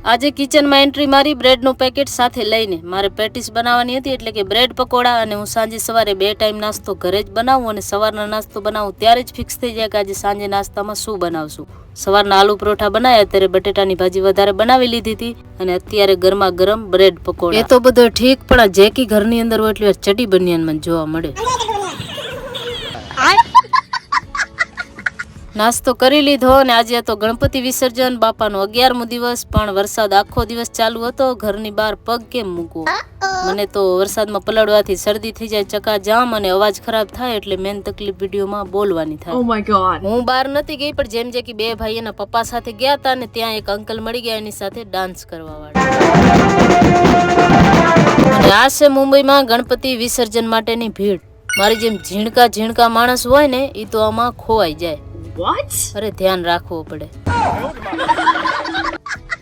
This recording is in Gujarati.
આજે કિચનમાં એન્ટ્રી મારી બ્રેડનું પેકેટ સાથે લઈને. મારે પેટીસ બનાવવાની હતી એટલે કે બ્રેડ પકોડા, અને હું સાંજે સવારે 2 ટાઈમ નાસ્તો ઘરે જ બનાવું અને સવારનો નાસ્તો બનાવું ત્યારે જ ફિક્સ થઈ જાય કે આજે સાંજે નાસ્તામાં શું બનાવશું. સવારના આલુ પરોઠા બનાવ્યા, અત્યારે બટેટાની ભાજી વધારે બનાવી લીધી હતી અને અત્યારે ગરમા ગરમ બ્રેડ પકોડા. એ તો બધો ઠીક, પણ આ જેકી ઘરની અંદર હોય એટલે ચડી બનિયાનમાં જોવા મળે. નાસ્તો કરી લીધો અને આજે તો ગણપતિ વિસર્જન, બાપાનો 11મો દિવસ, પણ વરસાદ આખો દિવસ ચાલુ હતો. ઘરની બહાર પગ કેમ મૂકવો? મને તો વરસાદમાં પલળવાથી શરદી થઈ જાય, ચક્કાજામ અને અવાજ ખરાબ થાય, એટલે મેન તકલીફ વિડીયોમાં બોલવાની થાય. Oh my God. હું બહાર નથી ગઈ, પણ જેમ જે કે 2 ભાઈ એના પપ્પા સાથે ગયા હતા અને ત્યાં એક અંકલ મળી ગયા એની સાથે ડાન્સ કરવા વાળા. અને આ છે મુંબઈમાં ગણપતિ વિસર્જન માટેની ભીડ. મારી જેમ ઝીણકા માણસ હોય ને એ તો આમાં ખોવાઈ જાય. What? અરે ધ્યાન રાખવું પડે.